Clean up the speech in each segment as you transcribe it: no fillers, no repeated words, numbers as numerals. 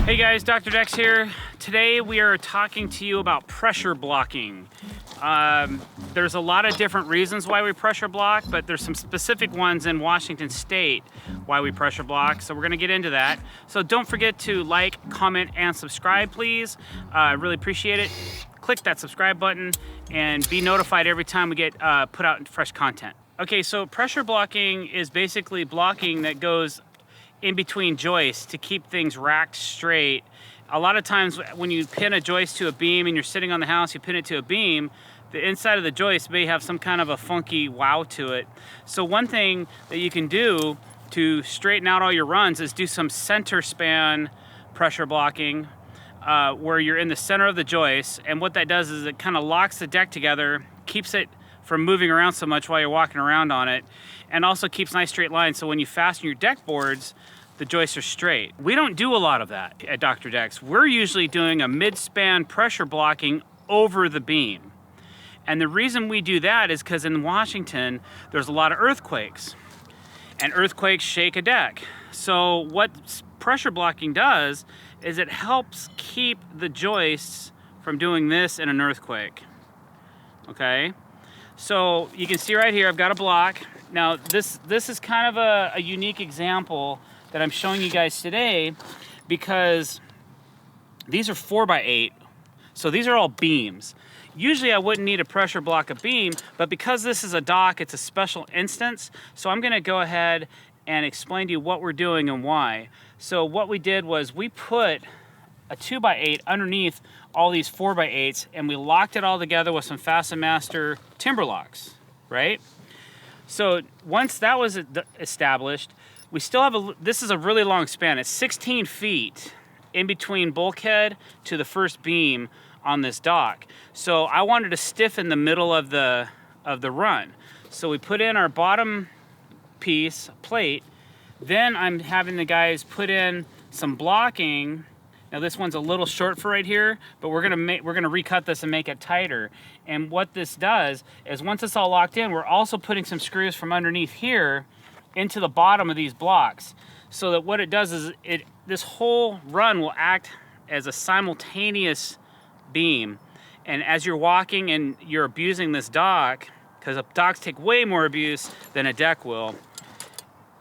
Hey guys, Dr. Decks here. Today we are talking to you about pressure blocking. There's a lot of different reasons why we pressure block, but there's some specific ones in Washington State why we pressure block, so we're gonna get into that. So don't forget to like, comment, and subscribe, please. I really appreciate it. Click that subscribe button and be notified every time we get put out fresh content. Okay, so pressure blocking is basically blocking that goes in between joists to keep things racked straight. A lot of times when you pin a joist to a beam and you're sitting on the house, you pin it to a beam, the inside of the joist may have some kind of a funky wow to it. So one thing that you can do to straighten out all your runs is do some center span pressure blocking where you're in the center of the joist, and what that does is it kind of locks the deck together, keeps it from moving around so much while you're walking around on it, and also keeps nice straight lines so when you fasten your deck boards, the joists are straight. We don't do a lot of that at Dr. Decks. We're usually doing a mid-span pressure blocking over the beam. And the reason we do that is because in Washington, there's a lot of earthquakes. And earthquakes shake a deck. So what pressure blocking does is it helps keep the joists from doing this in an earthquake. Okay? So you can see right here, I've got a block. Now this is kind of a unique example that I'm showing you guys today because these are 4x8, so these are all beams. Usually I wouldn't need a pressure block a beam, but because this is a dock, it's a special instance, so I'm gonna go ahead and explain to you what we're doing and why. So what we did was we put a 2x8 underneath all these 4x8s and we locked it all together with some Fasten Master timber locks, right? So once that was established, we still have this is a really long span. It's 16 feet in between bulkhead to the first beam on this dock. So I wanted to stiffen the middle of the run. So we put in our bottom piece, plate. Then I'm having the guys put in some blocking. Now this one's a little short for right here, but we're gonna recut this and make it tighter. And what this does is once it's all locked in, we're also putting some screws from underneath here into the bottom of these blocks, so that what it does is this whole run will act as a simultaneous beam. And as you're walking and you're abusing this dock, because docks take way more abuse than a deck will,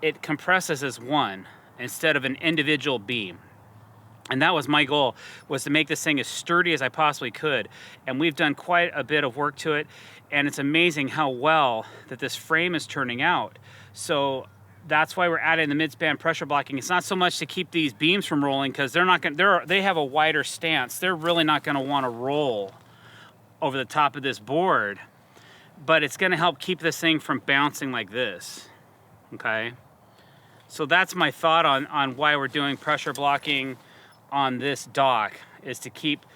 it compresses as one instead of an individual beam. And that was my goal, was to make this thing as sturdy as I possibly could. And we've done quite a bit of work to it, and it's amazing how well that this frame is turning out. So that's why we're adding the mid-span pressure blocking. It's not so much to keep these beams from rolling, because they have a wider stance. They're really not gonna wanna roll over the top of this board, but it's gonna help keep this thing from bouncing like this, okay? So that's my thought on why we're doing pressure blocking on this dock, is to keep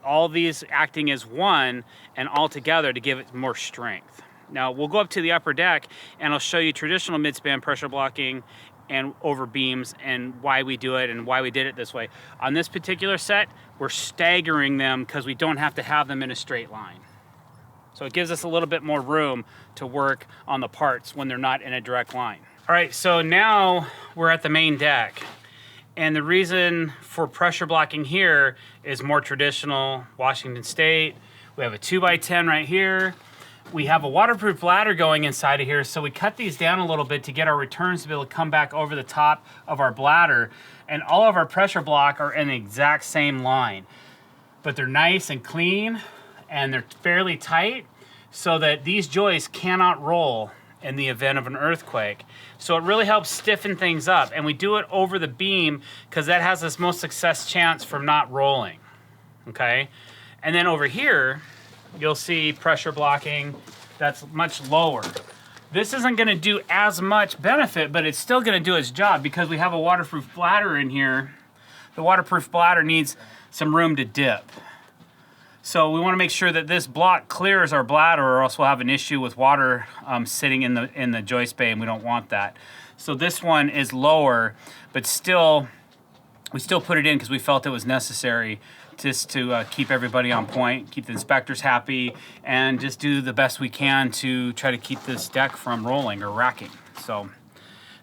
all these acting as one and all together to give it more strength. Now we'll go up to the upper deck and I'll show you traditional mid-span pressure blocking and over beams and why we do it and why we did it this way. On this particular set, we're staggering them because we don't have to have them in a straight line. So it gives us a little bit more room to work on the parts when they're not in a direct line. All right, so now we're at the main deck. And the reason for pressure blocking here is more traditional Washington State. We have a 2x10 right here. We have a waterproof ladder going inside of here, so we cut these down a little bit to get our returns to be able to come back over the top of our bladder. And all of our pressure block are in the exact same line. But they're nice and clean, and they're fairly tight, so that these joists cannot roll in the event of an earthquake. So it really helps stiffen things up, and we do it over the beam because that has this most success chance from not rolling, okay? And then over here, you'll see pressure blocking that's much lower. This isn't gonna do as much benefit, but it's still gonna do its job because we have a waterproof bladder in here. The waterproof bladder needs some room to dip. So we wanna make sure that this block clears our bladder, or else we'll have an issue with water sitting in the joist bay, and we don't want that. So this one is lower, but still, we still put it in because we felt it was necessary just to keep everybody on point, keep the inspectors happy, and just do the best we can to try to keep this deck from rolling or racking. So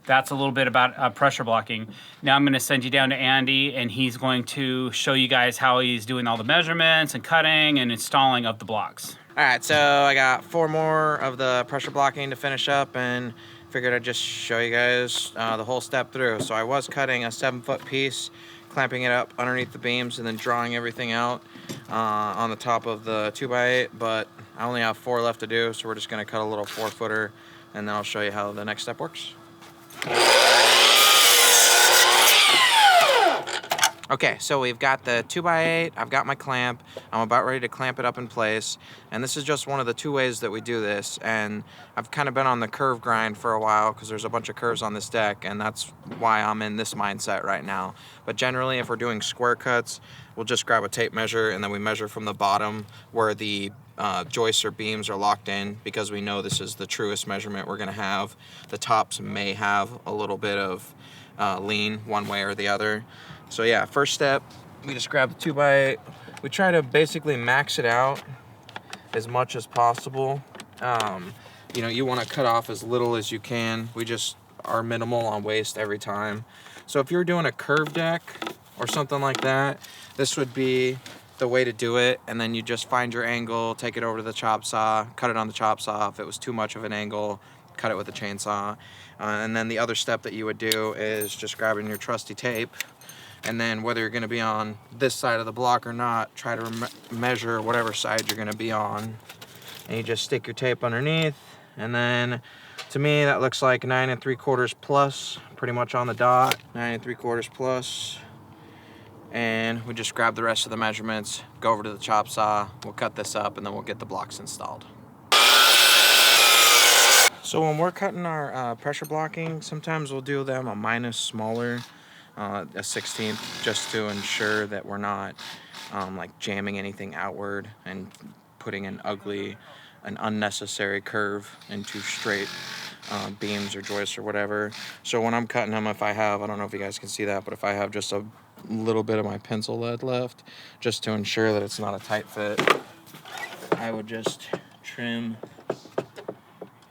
that's a little bit about pressure blocking. Now I'm going to send you down to Andy, and he's going to show you guys how he's doing all the measurements and cutting and installing of the blocks. All right, so I got 4 more of the pressure blocking to finish up, and figured I'd just show you guys the whole step through. So I was cutting a 7-foot piece, clamping it up underneath the beams, and then drawing everything out on the top of the 2x8, but I only have 4 left to do, so we're just gonna cut a little 4-footer, and then I'll show you how the next step works. Okay, so we've got the 2x8, I've got my clamp, I'm about ready to clamp it up in place, and this is just one of the 2 ways that we do this, and I've kind of been on the curve grind for a while because there's a bunch of curves on this deck, and that's why I'm in this mindset right now. But generally, if we're doing square cuts, we'll just grab a tape measure, and then we measure from the bottom where the joists or beams are locked in, because we know this is the truest measurement we're gonna have. The tops may have a little bit of lean one way or the other. So yeah, first step, we just grab the 2x8. We try to basically max it out as much as possible. You know, you want to cut off as little as you can. We just are minimal on waste every time. So if you're doing a curved deck or something like that, this would be the way to do it. And then you just find your angle, take it over to the chop saw, cut it on the chop saw. If it was too much of an angle, cut it with a chainsaw. And then the other step that you would do is just grabbing your trusty tape, and then whether you're gonna be on this side of the block or not, try to measure whatever side you're gonna be on. And you just stick your tape underneath, and then to me that looks like 9 3/4 plus, pretty much on the dot, 9 3/4 plus. And we just grab the rest of the measurements, go over to the chop saw, we'll cut this up, and then we'll get the blocks installed. So when we're cutting our pressure blocking, sometimes we'll do them a minus smaller, a 1/16, just to ensure that we're not like jamming anything outward and putting an unnecessary curve into straight beams or joists or whatever. So when I'm cutting them, if I have, I don't know if you guys can see that, but if I have just a little bit of my pencil lead left, just to ensure that it's not a tight fit, I would just trim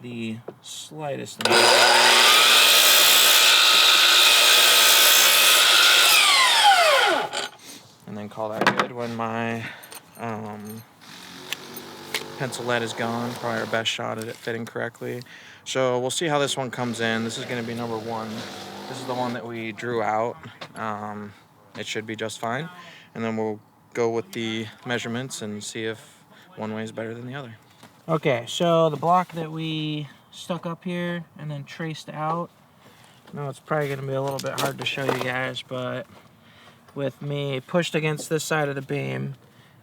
the slightest amount. And then call that good when my pencil lead is gone. Probably our best shot at it fitting correctly. So we'll see how this one comes in. This is going to be number 1. This is the one that we drew out. It should be just fine. And then we'll go with the measurements and see if one way is better than the other. Okay, so the block that we stuck up here and then traced out. Now it's probably going to be a little bit hard to show you guys, but with me pushed against this side of the beam,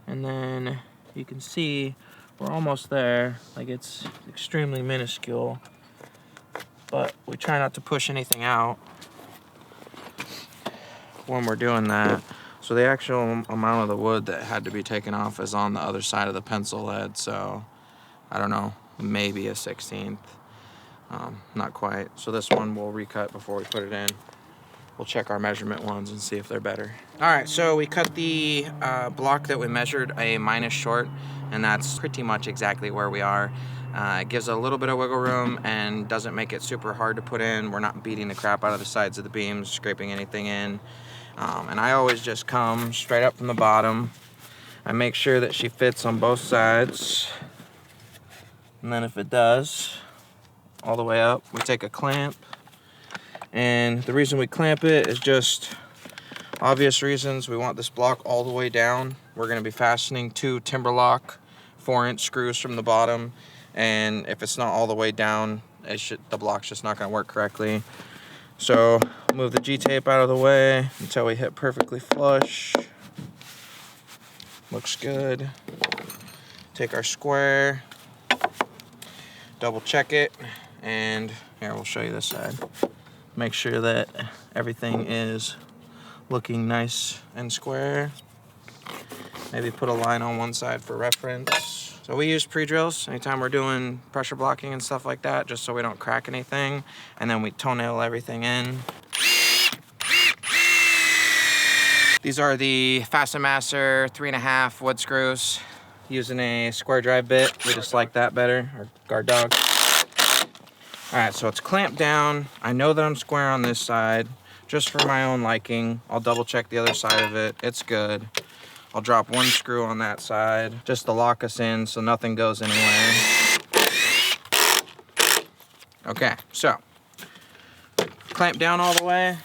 and then you can see we're almost there. Like, it's extremely minuscule, but we try not to push anything out when we're doing that. So the actual amount of the wood that had to be taken off is on the other side of the pencil lead, so I don't know, maybe a 1/16. Not quite. So this one we'll recut before we put it in. We'll check our measurement ones and see if they're better. All right, so we cut the block that we measured a minus short, and that's pretty much exactly where we are. It gives a little bit of wiggle room and doesn't make it super hard to put in. We're not beating the crap out of the sides of the beams, scraping anything in. And I always just come straight up from the bottom. I make sure that she fits on both sides. And then if it does, all the way up, we take a clamp. And the reason we clamp it is just obvious reasons. We want this block all the way down. We're going to be fastening 2 Timberlock 4-inch screws from the bottom, and if it's not all the way down, the block's just not going to work correctly. So move the G-tape out of the way until we hit perfectly flush. Looks good. Take our square, double check it, and here, we'll show you this side. Make sure that everything is looking nice and square. Maybe put a line on one side for reference. So we use pre-drills anytime we're doing pressure blocking and stuff like that, just so we don't crack anything. And then we toenail everything in. These are the Fasten Master 3.5 wood screws. Using a square drive bit, we just like that better, or guard dog. All right, so it's clamped down. I know that I'm square on this side, just for my own liking. I'll double check the other side of it. It's good. I'll drop one screw on that side, just to lock us in so nothing goes anywhere. Okay, so clamp down all the way.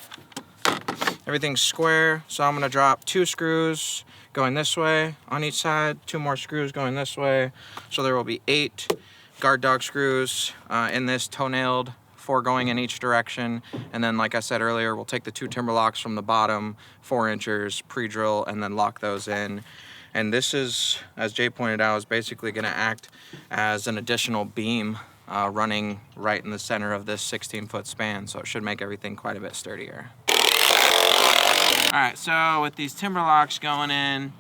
Everything's square, so I'm gonna drop 2 screws going this way on each side, 2 more screws going this way. So there will be 8 guard dog screws in this, toe-nailed, 4 going in each direction. And then, like I said earlier, we'll take the 2 timber locks from the bottom, 4 inches, pre-drill, and then lock those in. And this is, as Jay pointed out, is basically gonna act as an additional beam running right in the center of this 16-foot span. So it should make everything quite a bit sturdier. All right, so with these timber locks going in,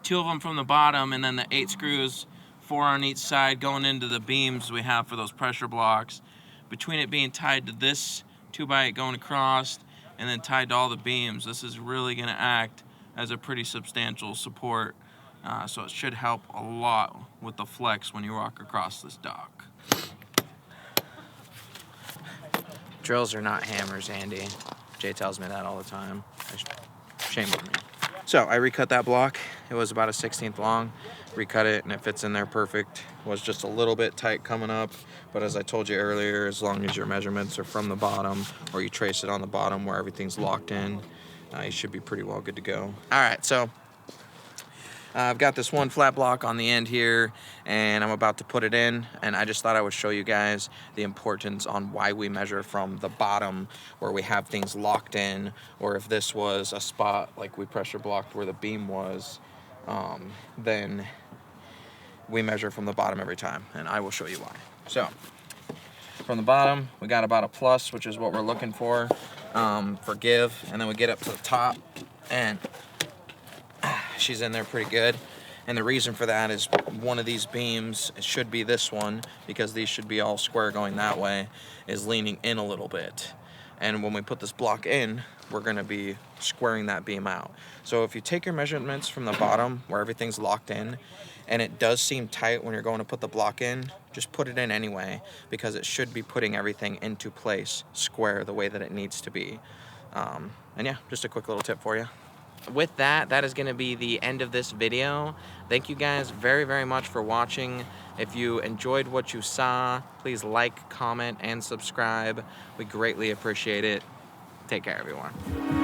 2 of them from the bottom, and then the 8 screws, 4 on each side going into the beams we have for those pressure blocks. Between it being tied to this 2x8 going across and then tied to all the beams, this is really gonna act as a pretty substantial support. So it should help a lot with the flex when you walk across this dock. Drills are not hammers, Andy. Jay tells me that all the time. Shame on me. So I recut that block. It was about a 1/16 long. Recut it and it fits in there perfect. It was just a little bit tight coming up, but as I told you earlier, as long as your measurements are from the bottom or you trace it on the bottom where everything's locked in, you should be pretty well good to go. All right, so I've got this one flat block on the end here and I'm about to put it in, and I just thought I would show you guys the importance on why we measure from the bottom where we have things locked in, or if this was a spot like we pressure blocked where the beam was, then we measure from the bottom every time, and I will show you why. So from the bottom we got about a plus, which is what we're looking for give, and then we get up to the top and she's in there pretty good. And the reason for that is one of these beams, it should be this one, because these should be all square going that way, is leaning in a little bit. And when we put this block in, we're gonna be squaring that beam out. So if you take your measurements from the bottom where everything's locked in, and it does seem tight when you're going to put the block in, just put it in anyway, because it should be putting everything into place square the way that it needs to be. And yeah, just a quick little tip for you. With that, that is going to be the end of this video. Thank you guys very, very much for watching. If you enjoyed what you saw, please like, comment, and subscribe. We greatly appreciate it. Take care, everyone.